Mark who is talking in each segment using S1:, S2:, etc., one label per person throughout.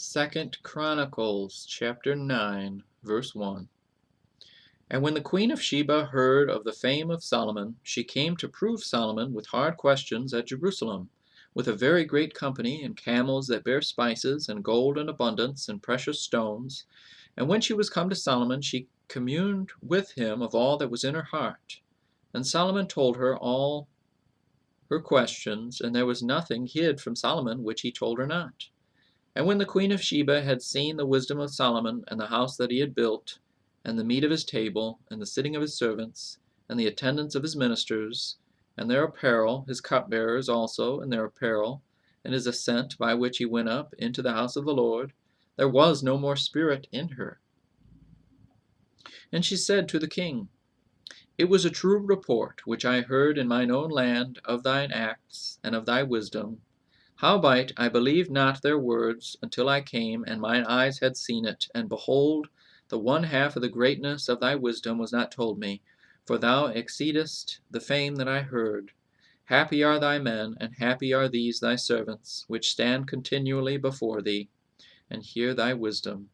S1: Second Chronicles chapter 9, verse 1. And when the queen of Sheba heard of the fame of Solomon, she came to prove Solomon with hard questions at Jerusalem, with a very great company, and camels that bear spices, and gold in abundance, and precious stones. And when she was come to Solomon, she communed with him of all that was in her heart. And Solomon told her all her questions, and there was nothing hid from Solomon which he told her not. And when the queen of Sheba had seen the wisdom of Solomon, and the house that he had built, and the meat of his table, and the sitting of his servants, and the attendance of his ministers, and their apparel, his cupbearers also, and their apparel, and his ascent by which he went up into the house of the Lord, there was no more spirit in her. And she said to the king, It was a true report which I heard in mine own land of thine acts and of thy wisdom. Howbeit I believed not their words until I came, and mine eyes had seen it, and behold, the one half of the greatness of thy wisdom was not told me, for thou exceedest the fame that I heard. Happy are thy men, and happy are these thy servants, which stand continually before thee, and hear thy wisdom.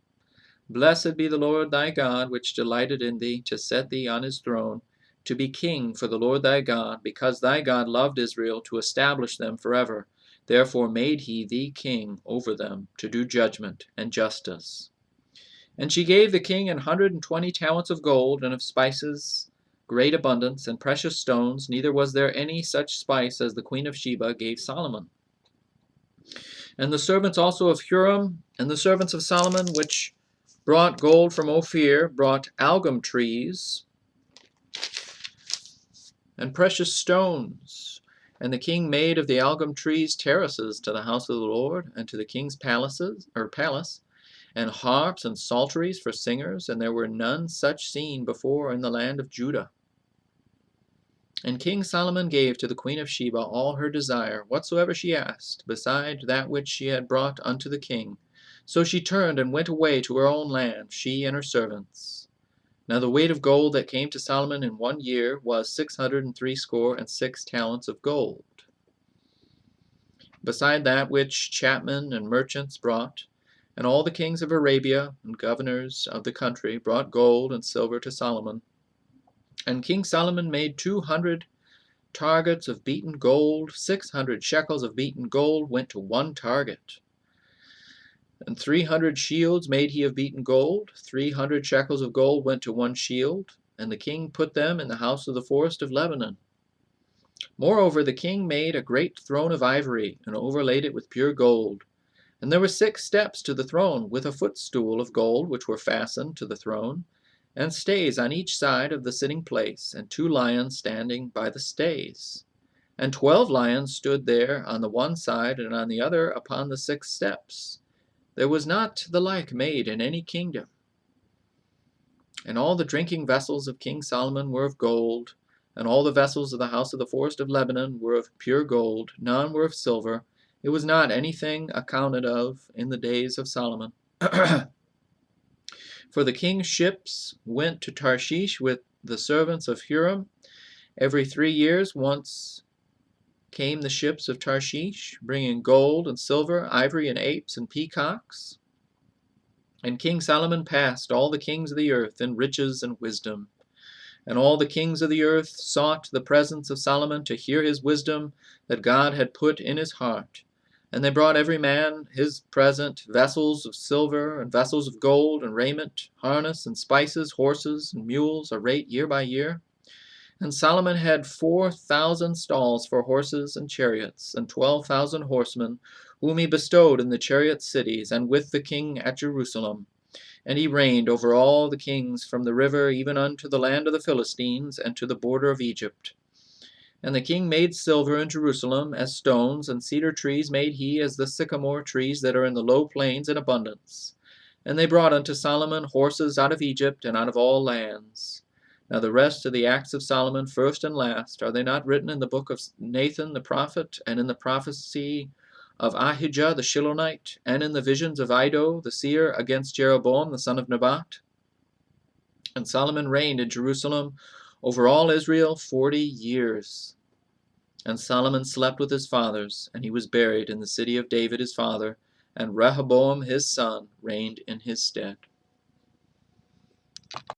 S1: Blessed be the Lord thy God, which delighted in thee, to set thee on his throne, to be king for the Lord thy God, because thy God loved Israel, to establish them forever. Therefore made he thee king over them, to do judgment and justice. And she gave the king 120 talents of gold, and of spices great abundance, and precious stones, neither was there any such spice as the queen of Sheba gave Solomon. And the servants also of Huram, and the servants of Solomon, which brought gold from Ophir, brought algum trees, and precious stones. And the king made of the algum trees terraces to the house of the Lord, and to the king's palace, and harps and psalteries for singers, and there were none such seen before in the land of Judah. And King Solomon gave to the queen of Sheba all her desire, whatsoever she asked, beside that which she had brought unto the king. So she turned and went away to her own land, she and her servants. Now the weight of gold that came to Solomon in 1 year was 666 talents of gold, beside that which chapmen and merchants brought. And all the kings of Arabia and governors of the country brought gold and silver to Solomon. And King Solomon made 200 targets of beaten gold. 600 shekels of beaten gold went to one target. And 300 shields made he of beaten gold. 300 shekels of gold went to one shield. And the king put them in the house of the forest of Lebanon. Moreover, the king made a great throne of ivory, and overlaid it with pure gold. And there were 6 steps to the throne, with a footstool of gold which were fastened to the throne, and stays on each side of the sitting place, and 2 lions standing by the stays. And 12 lions stood there on the one side, and on the other upon the 6 steps. There was not the like made in any kingdom. And all the drinking vessels of King Solomon were of gold, and all the vessels of the house of the forest of Lebanon were of pure gold, none were of silver. It was not anything accounted of in the days of Solomon. For the king's ships went to Tarshish with the servants of Huram. Every 3 years once came the ships of Tarshish, bringing gold and silver, ivory and apes and peacocks. And King Solomon passed all the kings of the earth in riches and wisdom. And all the kings of the earth sought the presence of Solomon to hear his wisdom that God had put in his heart. And they brought every man his present, vessels of silver, and vessels of gold, and raiment, harness, and spices, horses, and mules, a rate year by year. And Solomon had 4,000 stalls for horses and chariots, and 12,000 horsemen, whom he bestowed in the chariot cities, and with the king at Jerusalem. And he reigned over all the kings from the river even unto the land of the Philistines, and to the border of Egypt. And the king made silver in Jerusalem as stones, and cedar trees made he as the sycamore trees that are in the low plains in abundance. And they brought unto Solomon horses out of Egypt and out of all lands. Now the rest of the acts of Solomon, first and last, are they not written in the book of Nathan the prophet, and in the prophecy of Ahijah the Shilonite, and in the visions of Iddo the seer against Jeroboam the son of Nebat? And Solomon reigned in Jerusalem over all Israel 40 years. And Solomon slept with his fathers, and he was buried in the city of David his father, and Rehoboam his son reigned in his stead.